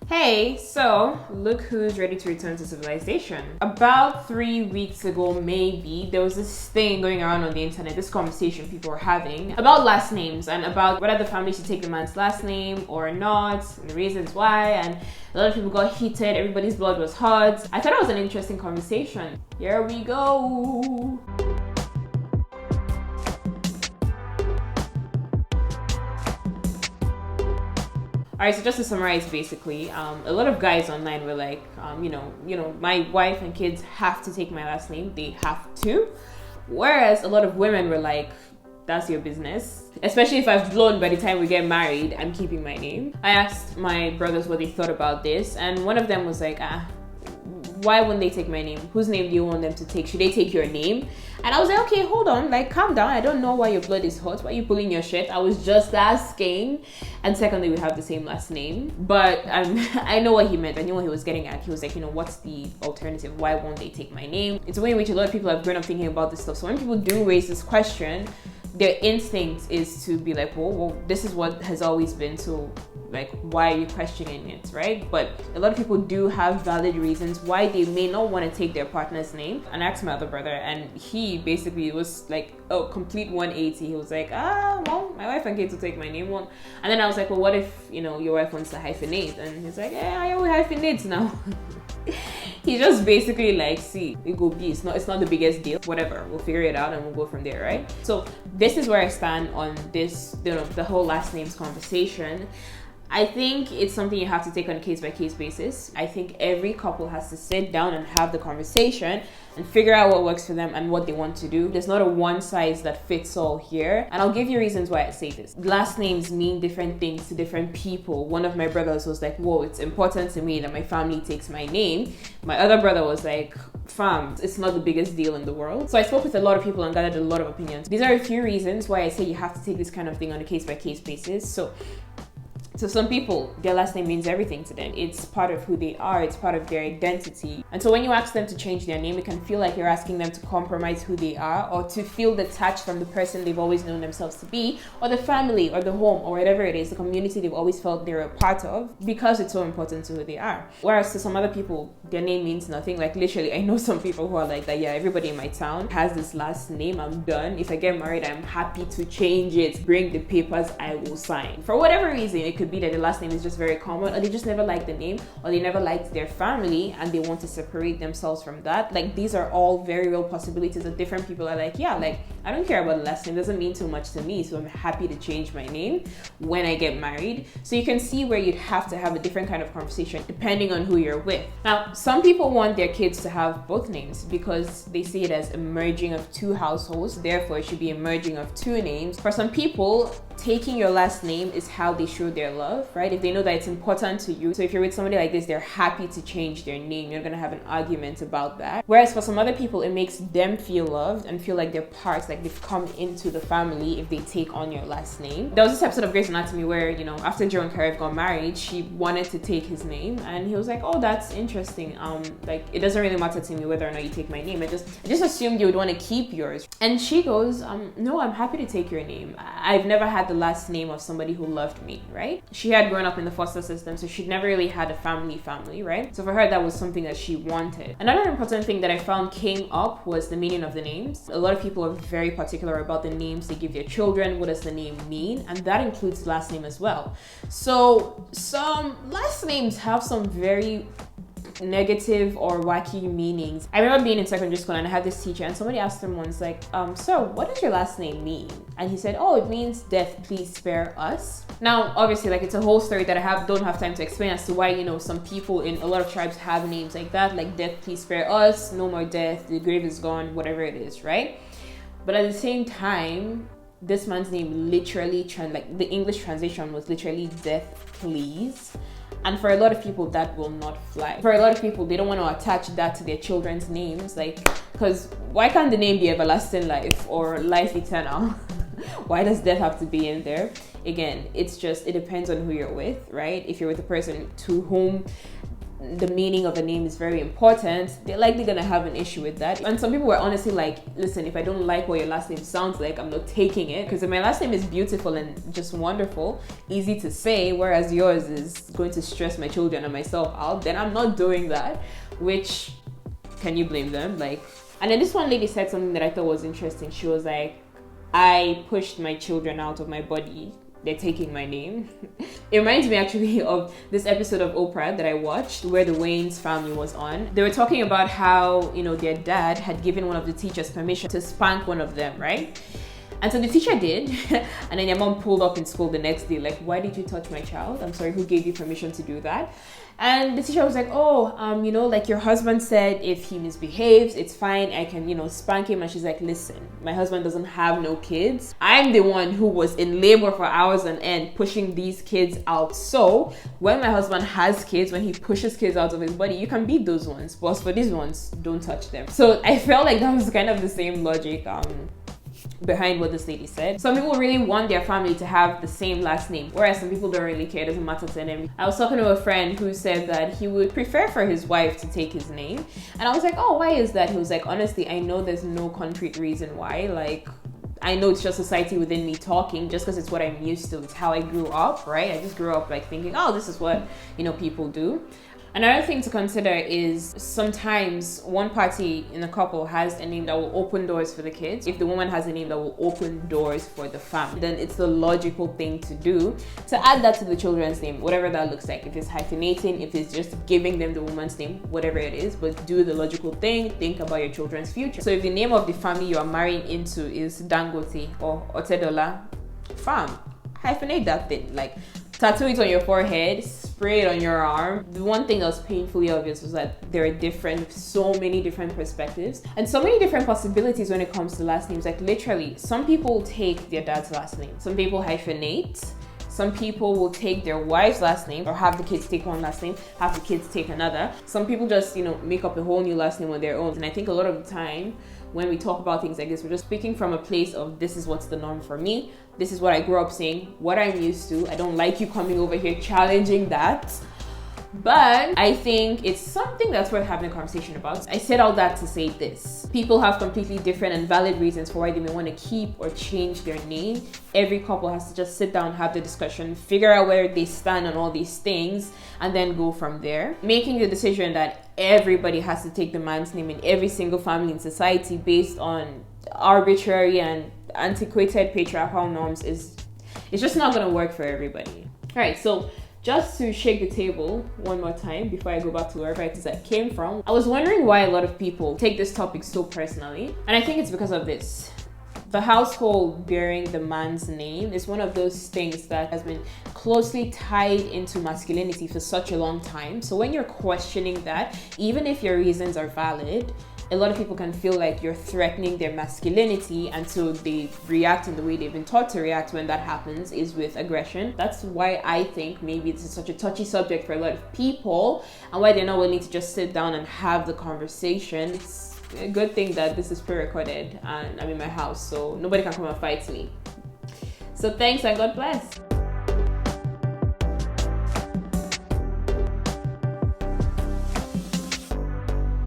Hey, so look who's ready to return to civilization. About 3 weeks ago, maybe, there was this thing going around on the internet, this conversation people were having about last names and about whether the family should take the man's last name or not, and the reasons why, and a lot of people got heated, everybody's blood was hot. I thought it was an interesting conversation. Here we go. Alright, so just to summarize, basically, a lot of guys online were like, my wife and kids have to take my last name. They have to. Whereas a lot of women were like, that's your business. Especially if I've blown by the time we get married, I'm keeping my name. I asked my brothers what they thought about this, and one of them was like, why wouldn't they take my name? Whose name do you want them to take? Should they take your name? And I was like, okay, hold on, like calm down. I don't know why your blood is hot. Why are you pulling your shit? I was just asking. And secondly, we have the same last name. But I know what he meant. I knew what he was getting at. He was like, what's the alternative? Why won't they take my name? It's a way in which a lot of people have grown up thinking about this stuff. So when people do raise this question, their instinct is to be like, well, this is what has always been, so like, why are you questioning it, right? But a lot of people do have valid reasons why they may not want to take their partner's name. And I asked my other brother, and he basically was like, oh, complete 180. He was like, well, my wife and kids will take my name. And then I was like, well, what if, your wife wants to hyphenate? And he's like, yeah, I always hyphenate now. He just basically like, see, it go be, it's not the biggest deal, whatever, we'll figure it out and we'll go from there, right? So this is where I stand on this, the whole last names conversation. I think it's something you have to take on a case-by-case basis. I think every couple has to sit down and have the conversation and figure out what works for them and what they want to do. There's not a one size that fits all here. And I'll give you reasons why I say this. Last names mean different things to different people. One of my brothers was like, whoa, it's important to me that my family takes my name. My other brother was like, fam, it's not the biggest deal in the world. So I spoke with a lot of people and gathered a lot of opinions. These are a few reasons why I say you have to take this kind of thing on a case-by-case basis. So some people, their last name means everything to them. It's part of who they are. It's part of their identity. And so when you ask them to change their name, it can feel like you're asking them to compromise who they are or to feel detached from the person they've always known themselves to be, or the family or the home or whatever it is, the community they've always felt they're a part of, because it's so important to who they are. Whereas to some other people, their name means nothing. Like literally, I know some people who are like that. Yeah, everybody in my town has this last name. I'm done. If I get married, I'm happy to change it. Bring the papers, I will sign. For whatever reason, it could be that the last name is just very common, or they just never liked the name, or they never liked their family and they want to separate themselves from that. Like, these are all very real possibilities that different people are like, yeah, like, I don't care about the last name, it doesn't mean too much to me, so I'm happy to change my name when I get married. So you can see where you'd have to have a different kind of conversation depending on who you're with. Now, some people want their kids to have both names because they see it as a merging of two households, therefore it should be a merging of two names. For some people, taking your last name is how they show their love, right? If they know that it's important to you. So if you're with somebody like this, they're happy to change their name. You're gonna have an argument about that. Whereas for some other people, it makes them feel loved and feel like they're part, like they've come into the family if they take on your last name. There was this episode of Grey's Anatomy where, after Joe and Karev got married, she wanted to take his name and he was like, oh, that's interesting. Like, it doesn't really matter to me whether or not you take my name. I just assumed you would want to keep yours. And she goes, no, I'm happy to take your name. I've never had the last name of somebody who loved me, right? She had grown up in the foster system, so she'd never really had a family, right? So for her, that was something that she wanted. Another important thing that I found came up was the meaning of the names. A lot of people are very particular about the names they give their children. What does the name mean? And that includes last name as well. So some last names have some very negative or wacky meanings. I remember being in secondary school and I had this teacher and somebody asked him once, like, sir, what does your last name mean? And he said, oh, it means death, please spare us. Now, obviously, like, it's a whole story that I don't have time to explain as to why, some people in a lot of tribes have names like that, like death, please spare us, no more death, the grave is gone, whatever it is, right? But at the same time, this man's name literally, the English translation was literally death, please. And for a lot of people, that will not fly. For a lot of people, they don't want to attach that to their children's names. Like, because why can't the name be everlasting life or life eternal? Why does death have to be in there? Again, it depends on who you're with, right? If you're with a person to whom the meaning of a name is very important, they're likely gonna have an issue with that. And some people were honestly like, listen, if I don't like what your last name sounds like, I'm not taking it. Because if my last name is beautiful and just wonderful, easy to say, whereas yours is going to stress my children and myself out, then I'm not doing that. Which, can you blame them? Like, and then this one lady said something that I thought was interesting. She was like, I pushed my children out of my body, they're taking my name. It reminds me actually of this episode of Oprah that I watched where the Wayans family was on. They were talking about how, you know, their dad had given one of the teachers permission to spank one of them, right? And so the teacher did, and then your mom pulled up in school the next day, like, why did you touch my child? I'm sorry, who gave you permission to do that? And the teacher was like, oh, you know, like your husband said if he misbehaves, it's fine, I can, you know, spank him. And she's like, listen, my husband doesn't have no kids. I'm the one who was in labor for hours on end pushing these kids out. So when my husband has kids, when he pushes kids out of his body, you can beat those ones. But for these ones, don't touch them. So I felt like that was kind of the same logic behind what this lady said. Some people really want their family to have the same last name, whereas some people don't really care, it doesn't matter to them. I was talking to a friend who said that he would prefer for his wife to take his name, and I was like, oh, why is that? He was like, honestly, I know there's no concrete reason why. Like, I know it's just society within me talking, just because it's what I'm used to. It's how I grew up, right? I just grew up like thinking, oh, this is what, you know, people do. Another thing to consider is sometimes one party in a couple has a name that will open doors for the kids. If the woman has a name that will open doors for the family, then it's the logical thing to do to add that to the children's name, whatever that looks like. If it's hyphenating, if it's just giving them the woman's name, whatever it is, but do the logical thing, think about your children's future. So if the name of the family you are marrying into is Dangote or Otedola, fam, hyphenate that thing. Like, tattoo it on your forehead, spray it on your arm. The one thing that was painfully obvious was that there are so many different perspectives and so many different possibilities when it comes to last names. Like literally, some people take their dad's last name. Some people hyphenate. Some people will take their wife's last name or have the kids take one last name, have the kids take another. Some people just, you know, make up a whole new last name on their own. And I think a lot of the time when we talk about things like this, we're just speaking from a place of this is what's the norm for me. This is what I grew up saying, what I'm used to. I don't like you coming over here challenging that. But I think it's something that's worth having a conversation about. I said all that to say this. People have completely different and valid reasons for why they may want to keep or change their name. Every couple has to just sit down, have the discussion, figure out where they stand on all these things, and then go from there. Making the decision that everybody has to take the man's name in every single family in society based on arbitrary and antiquated patriarchal norms it's just not going to work for everybody. All right, so just to shake the table one more time before I go back to wherever it is I came from, I was wondering why a lot of people take this topic so personally, and I think it's because of this. The household bearing the man's name is one of those things that has been closely tied into masculinity for such a long time. So when you're questioning that, even if your reasons are valid, a lot of people can feel like you're threatening their masculinity, and so they react in the way they've been taught to react when that happens, is with aggression. That's why I think maybe this is such a touchy subject for a lot of people and why they're not willing to just sit down and have the conversation. It's a good thing that this is pre-recorded and I'm in my house, so nobody can come and fight me. So thanks and God bless.